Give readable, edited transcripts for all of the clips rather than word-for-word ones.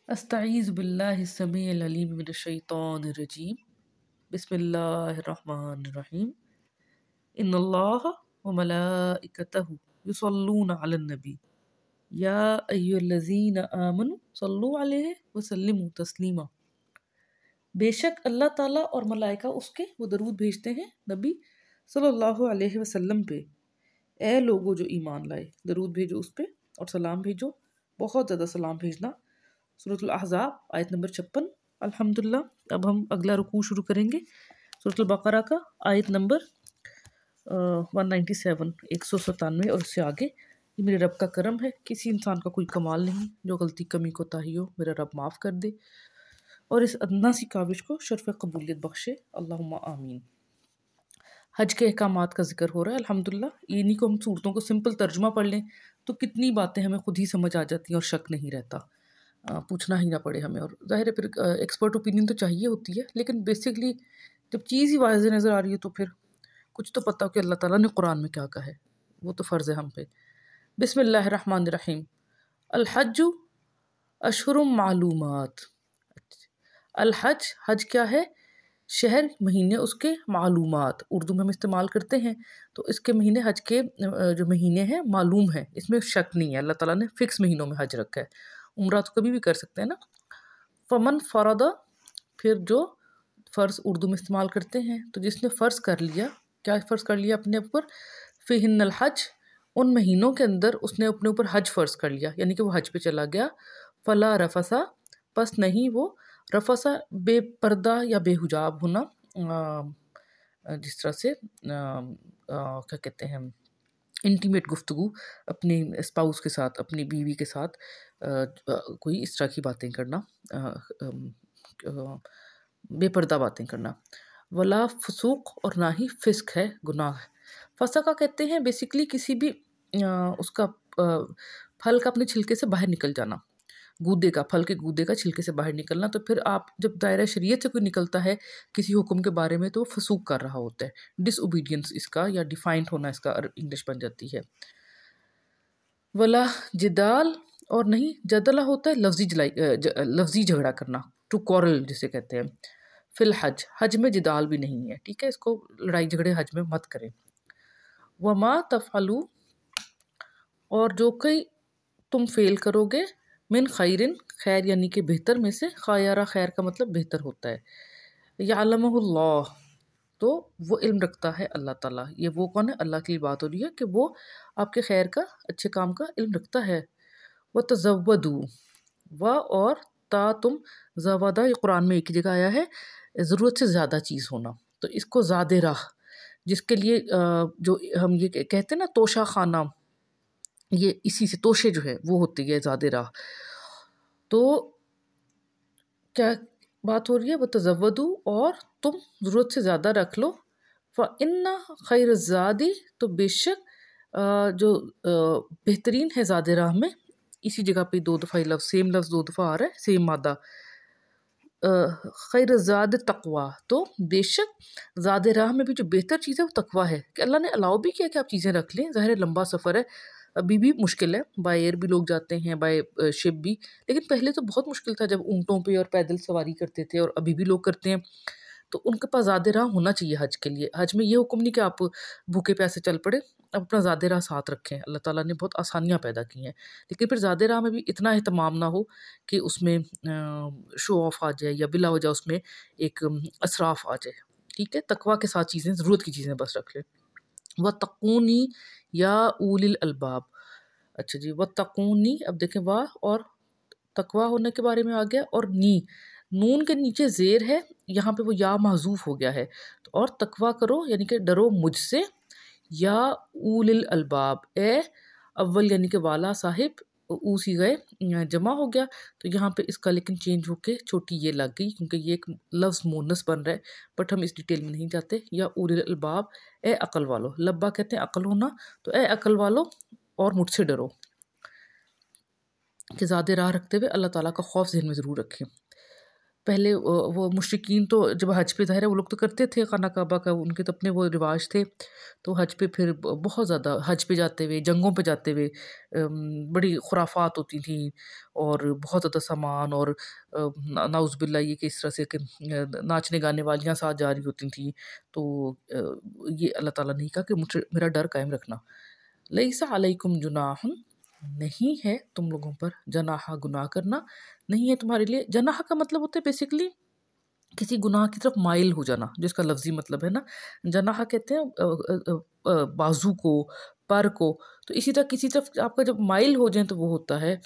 استعیذ باللہ السمیع العلیم من الشیطان الرجیم بسم اللہ الرحمن الرحیم ان اللہ وملائکتہ یصلون علی النبی یا ایھا الذین آمنوا صلوا علیہ وسلموا تسلیما۔ بے شک اللہ تعالیٰ اور ملائکہ اس کے وہ درود بھیجتے ہیں نبی صلی اللہ علیہ وسلم پہ۔ اے لوگو جو ایمان لائے، درود بھیجو اس پہ اور سلام بھیجو، بہت زیادہ سلام بھیجنا۔ سورۃ الاحزاب آیت نمبر 56۔ الحمدللہ اب ہم اگلا رکوع شروع کریں گے سورۃ البقرہ کا، آیت نمبر 197 197 اور اس سے آگے۔ یہ میرے رب کا کرم ہے، کسی انسان کا کوئی کمال نہیں، جو غلطی کمی کوتاہی ہو میرا رب معاف کر دے اور اس ادنا سی کاوش کو شرف قبولیت بخشے، اللہم آمین۔ حج کے احکامات کا ذکر ہو رہا ہے الحمدللہ۔ انہی کو ہم صورتوں کو سمپل ترجمہ پڑھ لیں تو کتنی باتیں ہمیں خود ہی سمجھ آ جاتی ہیں اور شک نہیں رہتا، پوچھنا ہی نہ پڑے ہمیں۔ اور ظاہر ہے پھر ایکسپرٹ اوپینین تو چاہیے ہوتی ہے، لیکن بیسکلی جب چیز ہی واضح نظر آ رہی ہے تو پھر کچھ تو پتہ ہو کہ اللہ تعالیٰ نے قرآن میں کیا کہا ہے، وہ تو فرض ہے ہم پہ۔ بسم اللہ الرحمن الرحیم۔ الحج اشہر معلومات۔ الحج، حج کیا ہے؟ شہر، مہینے اس کے، معلومات اردو میں ہم استعمال کرتے ہیں، تو اس کے مہینے، حج کے جو مہینے ہیں معلوم ہیں، اس میں شک نہیں ہے، اللہ تعالیٰ نے فکس مہینوں میں حج رکھا ہے۔ عمرہ تو کبھی بھی کر سکتے ہیں نا۔ فمن فرض، پھر جو فرض اردو میں استعمال کرتے ہیں، تو جس نے فرض کر لیا، کیا فرض کر لیا اپنے اوپر؟ فیہن الحج، ان مہینوں کے اندر اس نے اپنے اوپر حج فرض کر لیا، یعنی کہ وہ حج پہ چلا گیا۔ فلا رفثا، پس نہیں وہ رفثا بے پردہ یا بے حجاب ہونا، جس طرح سے کیا کہتے ہیں، انٹیمیٹ گفتگو اپنی اسپاؤس کے ساتھ، اپنی بیوی کے ساتھ کوئی اس طرح کی باتیں کرنا، بے پردہ باتیں کرنا۔ ولا فسوق، اور نہ ہی فسق ہے، گناہ ہے۔ فسقہ کہتے ہیں بیسیکلی کسی بھی اس کا پھل کا اپنے چھلکے سے باہر نکل جانا، گودے کا، پھل کے گودے کا چھلکے سے باہر نکلنا۔ تو پھر آپ جب دائرہ شریعت سے کوئی نکلتا ہے کسی حکم کے بارے میں تو وہ فسوق کر رہا ہوتا ہے، ڈس اوبیڈینس اس کا، یا ڈیفائنٹ ہونا اس کا انگلش بن جاتی ہے۔ ولا جدال، اور نہیں جدلہ ہوتا ہے لفظی جھگڑا کرنا، ٹو کورل جسے کہتے ہیں۔ فی الحج، حج میں جدال بھی نہیں ہے، ٹھیک ہے، اس کو لڑائی جھگڑے حج میں مت کریں۔ وما تفعلوا، اور جو کہ تم فعل کرو گے، من خیرن، خیر یعنی کہ بہتر میں سے، خیرہ، خیر کا مطلب بہتر ہوتا ہے۔ یعلمہ اللہ، تو وہ علم رکھتا ہے اللہ تعالیٰ۔ یہ وہ کون ہے؟ اللہ کی بات ہو رہی ہے کہ وہ آپ کے خیر کا، اچھے کام کا علم رکھتا ہے۔ وَتَزَوَّدُوا، اور تا تم، زوادہ یہ قرآن میں ایک ہی جگہ آیا ہے، ضرورت سے زیادہ چیز ہونا، تو اس کو زاد راہ، جس کے لیے جو ہم یہ کہتے ہیں نا توشہ خانہ، یہ اسی سے توشے جو ہے وہ ہوتی ہے زاد راہ۔ تو کیا بات ہو رہی ہے؟ وَتَزَوَّدُوا، اور تم ضرورت سے زیادہ رکھ لو۔ فَإِنَّ خَيْرَ الزَّادِ، تو بے شک جو بہترین ہے زاد راہ میں، اسی جگہ پہ دو دفعہ لفظ، سیم لفظ دو دفعہ آ رہا ہے، سیم مادہ۔ خیر الزاد تقوی، تو بے شک زاد راہ میں بھی جو بہتر چیز ہے وہ تقوی ہے، کہ اللہ نے الاؤ بھی کیا کہ آپ چیزیں رکھ لیں۔ ظاہر لمبا سفر ہے، ابھی بھی مشکل ہے، بائی ایئر بھی لوگ جاتے ہیں، بائی شپ بھی، لیکن پہلے تو بہت مشکل تھا جب اونٹوں پہ اور پیدل سواری کرتے تھے، اور ابھی بھی لوگ کرتے ہیں، تو ان کے پاس زاد راہ ہونا چاہیے حج کے لیے۔ حج میں یہ حکم نہیں کہ آپ بھوکے پیاسے چل پڑے، اب اپنا زاد راہ ساتھ رکھیں، اللہ تعالیٰ نے بہت آسانیاں پیدا کی ہیں، لیکن پھر زاد راہ میں بھی اتنا اہتمام نہ ہو کہ اس میں شو آف آ جائے یا بلا وجہ اس میں ایک اسراف آ جائے، ٹھیک ہے۔ تقوی کے ساتھ چیزیں، ضرورت کی چیزیں بس رکھ لیں۔ وَاتَّقُونِی یا اولی الالباب، اچھا جی، وَاتَّقُونِی، اب دیکھیں واہ اور تقوی ہونے کے بارے میں آ گیا، اور نی، نون کے نیچے زیر ہے، یہاں پہ وہ یا محذوف ہو گیا ہے، اور تقوی کرو یعنی کہ ڈرو مجھ سے، یا اولی الالباب، اے اول یعنی کہ والا صاحب، او صیغہ جمع ہو گیا، تو یہاں پہ اس کا لیکن چینج ہو کے چھوٹی یہ لگ گئی، کیونکہ یہ ایک لفظ مونس بن رہا ہے، بٹ ہم اس ڈیٹیل میں نہیں جاتے۔ یا اولی الالباب، اے عقل والو، لبا کہتے ہیں عقل ہونا، تو اے عقل والو اور مجھ سے ڈرو، کہ زاد راہ رکھتے ہوئے اللہ تعالیٰ کا خوف ذہن میں ضرور رکھیں۔ پہلے وہ مشرکین تو جب حج پہ ظاہر ہے وہ لوگ تو کرتے تھے خانہ کعبہ کا، ان کے تو اپنے وہ رواج تھے، تو حج پہ پھر بہت زیادہ حج پہ جاتے ہوئے، جنگوں پہ جاتے ہوئے بڑی خرافات ہوتی تھیں، اور بہت زیادہ سامان، اور نعوذ باللہ یہ کہ اس طرح سے کہ ناچنے گانے والیاں ساتھ جا رہی ہوتی تھیں، تو یہ اللہ تعالیٰ نے کہا کہ مجھے میرا ڈر قائم رکھنا۔ لیس علیکم جناح، نہیں ہے تم لوگوں پر جناح گناہ کرنا، نہیں ہے تمہارے لیے۔ جناح کا مطلب ہوتا ہے بیسیکلی کسی گناہ کی طرف مائل ہو جانا، جس کا لفظی مطلب ہے نا، جناح کہتے ہیں بازو کو، پر کو، تو اسی طرح کسی طرف آپ کا جب مائل ہو جائیں تو وہ ہوتا ہے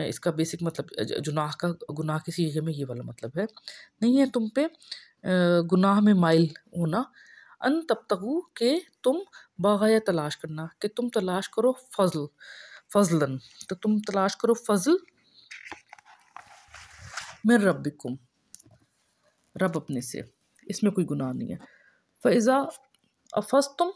اس کا بیسک مطلب جناح کا، گناہ کی صیغے میں یہ والا مطلب ہے۔ نہیں ہے تم پہ گناہ میں مائل ہونا، ان تبتغوا کہ تم باغیہ تلاش کرنا، کہ تم تلاش کرو فضلاً، تو تم تلاش کرو فضل من ربکم، رب اپنے سے، اس میں کوئی گناہ نہیں ہے۔ فَإِذَا أَفَضْتُمْ،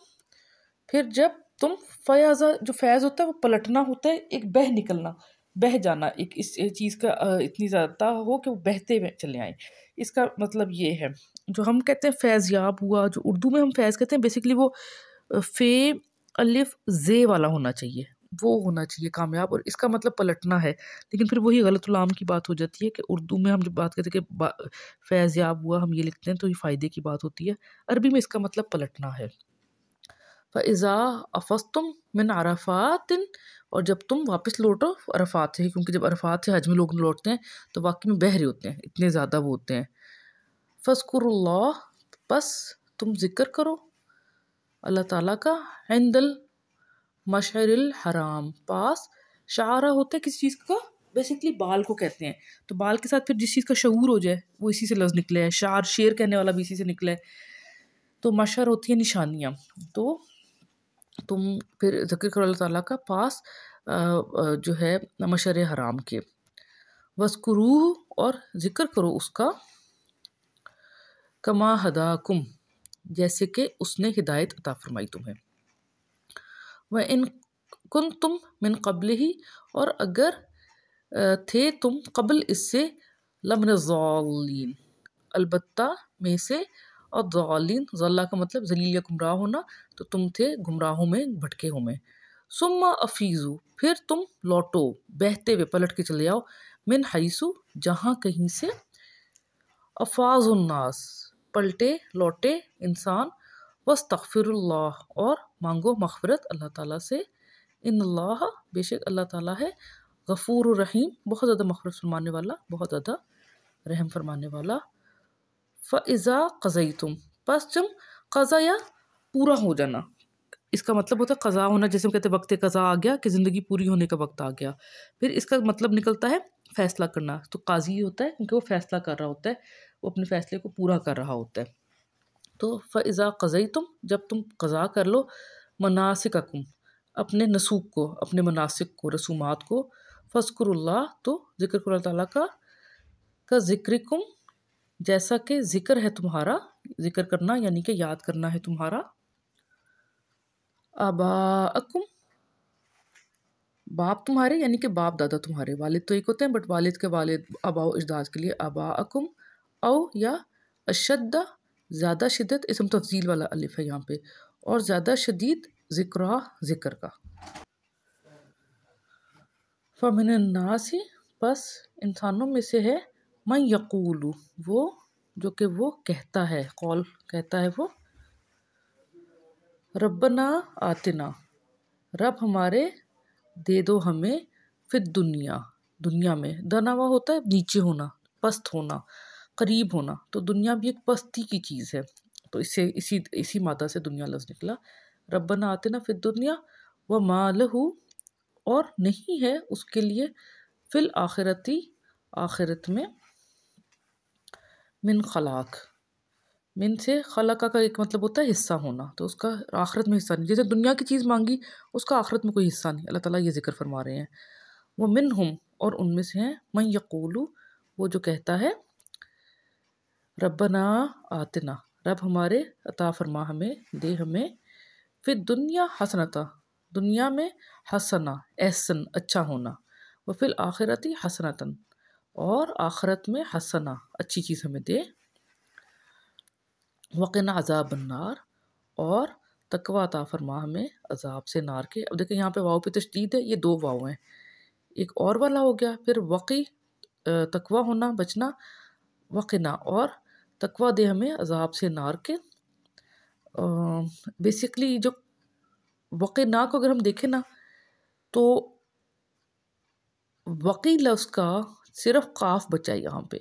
پھر جب تم، فیاضا جو فیض ہوتا ہے وہ پلٹنا ہوتا ہے، ایک بہہ نکلنا، بہہ جانا، ایک اس چیز کا اتنی زیادہ ہو کہ وہ بہتے ہوئے چلے آئیں، اس کا مطلب یہ ہے۔ جو ہم کہتے ہیں فیض یاب ہوا، جو اردو میں ہم فیض کہتے ہیں، بیسیکلی وہ فے الف زے والا ہونا چاہیے، وہ ہونا چاہیے کامیاب، اور اس کا مطلب پلٹنا ہے، لیکن پھر وہی غلط العام کی بات ہو جاتی ہے کہ اردو میں ہم جب بات کرتے ہیں کہ فیض یاب ہوا، ہم یہ لکھتے ہیں تو یہ فائدے کی بات ہوتی ہے، عربی میں اس کا مطلب پلٹنا ہے۔ فَإِذَا أَفَضْتُم مِّنْ عَرَفَاتٍ، اور جب تم واپس لوٹو عرفات سے، کیونکہ جب عرفات سے حج میں لوگ لوٹتے ہیں تو واقعی میں بہہ رہے ہوتے ہیں، اتنے زیادہ وہ ہوتے ہیں۔ فَاذْكُرُوا اللَّهَ، بس تم ذکر کرو اللہ تعالیٰ کا، عند المشعر الحرام، پاس، شعارہ ہوتا ہے کسی چیز کا، بیسیکلی بال کو کہتے ہیں، تو بال کے ساتھ پھر جس چیز کا شعور ہو جائے وہ اسی سے لفظ نکلے ہے، شعر شیر کہنے والا بھی اسی سے نکلا ہے، تو مشعر ہوتی ہیں نشانیاں، تو تم پھر ذکر کرو اللہ تعالیٰ کا پاس جو ہے مشعر حرام کے، وَاذْكُرُوهُ، اور ذکر کرو اس کا، کما ہداکم، جیسے کہ اس نے ہدایت عطا فرمائی تمہیں، وَإِن كُنتُم من قبلہ، اور اگر تھے تم قبل اس سے، لمن الضالین، البتہ میں سے، اور ضالین، ضلع کا مطلب ذلیل یا گمراہ ہونا، تو تم تھے گمراہوں میں، بھٹکے ہوں میں۔ ثم افیزو، پھر تم لوٹو، بہتے ہوئے پلٹ کے چلے آؤ، من حیثو، جہاں کہیں سے، افاظ الناس، پلٹے لوٹے انسان، واستغفر اللہ، اور مانگو مغفرت اللہ تعالیٰ سے، ان اللہ، بے شک اللہ تعالیٰ ہے، غفور الرحیم، بہت زیادہ مغفرت فرمانے والا، بہت زیادہ رحم فرمانے والا۔ فَإِذَا قَضَيْتُم، پس جب قضا یا پورا ہو جانا، اس کا مطلب ہوتا ہے قضا ہونا، جیسے ہم کہتے ہیں وقت قضا آ گیا، کہ زندگی پوری ہونے کا وقت آ گیا، پھر اس کا مطلب نکلتا ہے فیصلہ کرنا، تو قاضی ہوتا ہے کیونکہ وہ فیصلہ کر رہا ہوتا ہے، وہ اپنے فیصلے کو پورا کر رہا ہوتا ہے۔ تو فَإِذَا قَضَيْتُم، جب تم قضا کر لو، مناسککم، اپنے نسوک کو، اپنے مناسک کو، رسومات کو، فَاذْكُرُوا اللَّهَ، تو ذکر کرو اللہ تعالیٰ کا ذکرکم، جیسا کہ ذکر ہے تمہارا، ذکر کرنا یعنی کہ یاد کرنا ہے تمہارا، آباءکم، باپ تمہارے یعنی کہ باپ دادا تمہارے، والد تو ایک ہوتے ہیں بٹ والد کے والد آباء و اجداد کے لیے آباءکم، او یا اشد، زیادہ شدت، اسم تفضیل والا الف ہے یہاں پہ، اور زیادہ شدید ذکرہ، ذکر کا۔ فَمِنَ النَّاسِ، پس انسانوں میں سے ہے، من یقول، وہ جو کہ وہ کہتا ہے، قول کہتا ہے وہ، ربنا آتنا، رب ہمارے دے دو ہمیں، فی الدنیا، دنیا میں، دنا ہوا ہوتا ہے نیچے ہونا، پست ہونا، قریب ہونا، تو دنیا بھی ایک پستی کی چیز ہے، تو اس سے اسی مادہ سے دنیا لفظ نکلا، ربنا آتنا فی الدنیا، وما لہ، اور نہیں ہے اس کے لیے، فی الآخرتی، آخرت میں، من خلاق، من سے خلق کا ایک مطلب ہوتا ہے حصہ ہونا، تو اس کا آخرت میں حصہ نہیں، جیسے دنیا کی چیز مانگی اس کا آخرت میں کوئی حصہ نہیں، اللہ تعالیٰ یہ ذکر فرما رہے ہیں۔ وہ منہم، اور ان میں سے ہیں، من یقول، وہ جو کہتا ہے، ربنا آتنا، رب ہمارے عطا فرما ہمیں، دے ہمیں، فی الدنیا حسنتا، دنیا میں حسنا، احسن، اچھا ہونا، وفی الآخرتی حسنتاً، اور آخرت میں حسنہ اچھی چیز ہمیں دے، وقنا عذاب النار اور تقوی عطا فرما ہمیں عذاب سے نار کے۔ اب دیکھیں یہاں پہ واو پہ تشدید ہے، یہ 2 واو ہیں، ایک اور والا ہو گیا، پھر وقی تقوی ہونا بچنا، وقنا اور تقوی دے ہمیں عذاب سے نار کے۔ بیسکلی جو وقنا کو اگر ہم دیکھیں نا تو وقی لفظ کا صرف قاف بچا ہے یہاں پہ،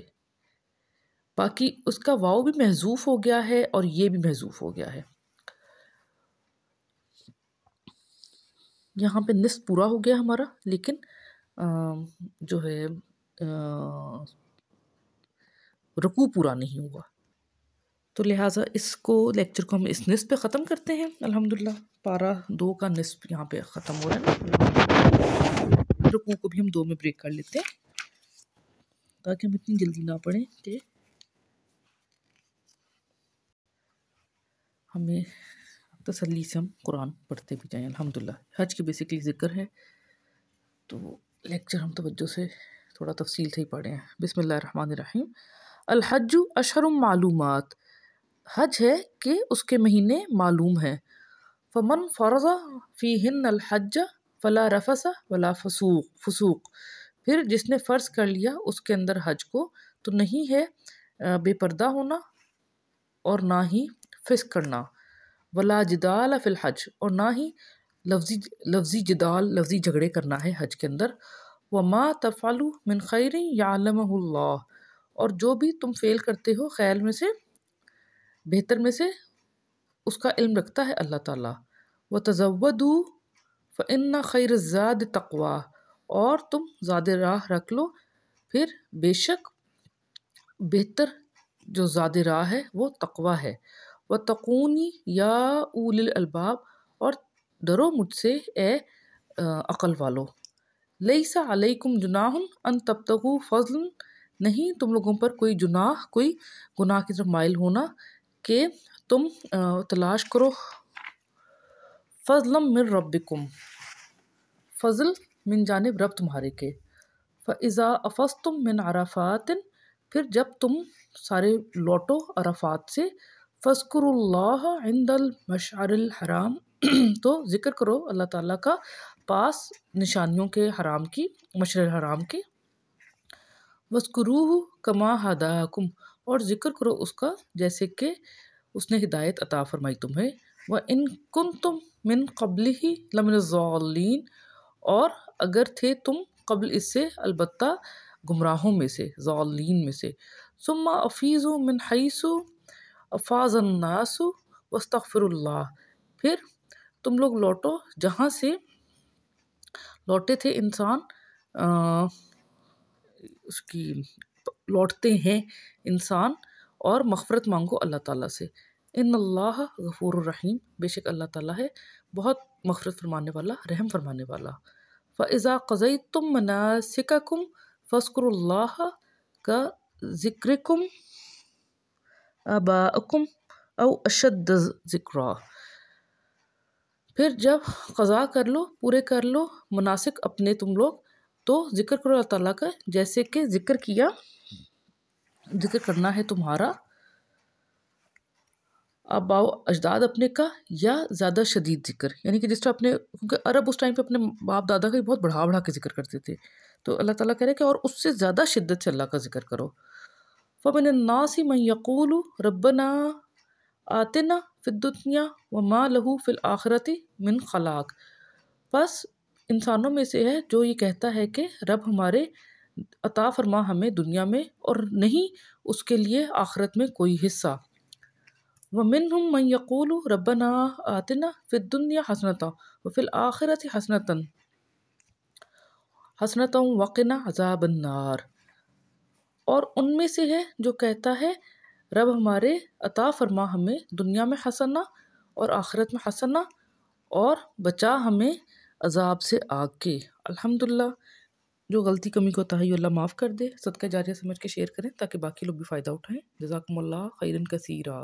باقی اس کا واو بھی محذوف ہو گیا ہے اور یہ بھی محذوف ہو گیا ہے۔ یہاں پہ نصف پورا ہو گیا ہمارا، لیکن جو ہے رکوع پورا نہیں ہوا، تو لہٰذا اس کو لیکچر کو ہم اس نصف پہ ختم کرتے ہیں۔ الحمدللہ پارہ 2 کا نصف یہاں پہ ختم ہو رہا ہے، رکوع کو بھی ہم 2 میں بریک کر لیتے ہیں تاکہ ہم اتنی جلدی نہ پڑھیں کہ ہمیں تسلی سے ہم قرآن پڑھتے بھی جائیں۔ الحمدللہ حج کی بیسکلی ذکر ہے، تو لیکچر ہم توجہ سے تھوڑا تفصیل سے ہی پڑھے ہیں۔ بسم اللہ الرحمن الرحیم۔ الحج اشہر معلومات، حج ہے کہ اس کے مہینے معلوم ہیں۔ فمن فرض فیہن الحج فلا رفث ولا فسوق، پھر جس نے فرض کر لیا اس کے اندر حج کو تو نہیں ہے بے پردہ ہونا اور نہ ہی فسق کرنا، ولا جدال فی الحج اور نہ ہی لفظی جدال لفظی جھگڑے کرنا ہے حج کے اندر۔ وما تفعلوا من خیر یعلمہ اللہ، اور جو بھی تم فعل کرتے ہو خیر میں سے بہتر میں سے اس کا علم رکھتا ہے اللہ تعالیٰ۔ وتزودوا فإن خیر الزاد تقوی، اور تم زاد راہ رکھ لو، پھر بے شک بہتر جو زاد راہ ہے وہ تقوی ہے۔ واتقونی یا اولی الالباب، اور ڈرو مجھ سے اے عقل والو۔ لیس علیکم جناح ان تبتغوا فضلا، نہیں تم لوگوں پر کوئی گناہ کی طرف مائل ہونا کہ تم تلاش کرو فضلا من ربکم، فضل من جانب رب تمہارے کے۔ فَإِذَا أَفَضْتُم مِّنْ عَرَفَاتٍ، پھر جب تم سارے لوٹو عرفات سے، فَاذْكُرُوا اللَّهَ عِندَ الْمَشْعَرِ الْحَرَامِ، تو ذکر کرو اللہ تعالیٰ کا پاس نشانیوں کے حرام کی، مشعر الحرام کے۔ وَاذْكُرُوهُ كَمَا هَدَاكُمْ، اور ذکر کرو اس کا جیسے کہ اس نے ہدایت عطا فرمائی تمہیں۔ وَإِن كُنتُم مِّن قَبْلِهِ لَمِنَ الضَّالِّينَ، اور اگر تھے تم قبل اس سے البتہ گمراہوں میں سے، ضالین میں سے۔ ثم افیضوا من حیث افاض الناس واستغفروا اللہ، پھر تم لوگ لوٹو جہاں سے لوٹے تھے انسان اس کی لوٹتے ہیں انسان، اور مغفرت مانگو اللہ تعالیٰ سے۔ ان اللہ غفور الرحیم، بے شک اللہ تعالیٰ ہے بہت مغفرت فرمانے والا، رحم فرمانے والا۔ فَإِذَا قَضَيْتُم مَنَاسِكَكُمْ فَاذْكُرُوا اللَّهَ كَذِكْرِكُمْ آبَاءَكُمْ أَوْ أَشَدَّ ذِكْرًا، پھر جب قضا کر لو، پورے کر لو مناسک اپنے تم لوگ، تو ذکر کرو اللہ تعالیٰ کا جیسے کہ ذکر کرنا ہے تمہارا آباء و اجداد اپنے کا، یا زیادہ شدید ذکر، یعنی کہ جس طرح اپنے، کیونکہ عرب اس ٹائم پہ اپنے باپ دادا کا بھی بہت بڑھا کے ذکر کرتے تھے، تو اللہ تعالیٰ کہہ رہے کہ اور اس سے زیادہ شدت سے اللہ کا ذکر کرو۔ فَمِنَ النَّاسِ مَن يَقُولُ رَبَّنَا آتِنَا فِي الدُّنْيَا وَمَا لَهُ فِي الْآخِرَةِ مِنْ خَلَاقٍ، پس انسانوں میں سے ہے جو یہ کہتا ہے کہ رب ہمارے عطا فرما ہمیں دنیا میں اور نہیں اس کے لیے آخرت میں کوئی حصہ۔ وَمِنْهُمْ مَنْ يَقُولُ رَبَّنَا آتِنَا فِي الدُّنْيَا حَسَنَةً وَفِي الْآخِرَةِ حَسَنَةً وَقِنَا عَذَابَ النَّارِ، اور ان میں سے ہے جو کہتا ہے رب ہمارے عطا فرما ہمیں دنیا میں حسنہ اور آخرت میں حسنہ، اور بچا ہمیں عذاب سے آگ کے۔ الحمدللہ جو غلطی کمی کوتاہی اللہ معاف کر دے، صدقہ جاریہ سمجھ کے شیئر کریں تاکہ باقی لوگ بھی فائدہ اٹھائیں۔ جزاکم اللہ خیرا کثیرا۔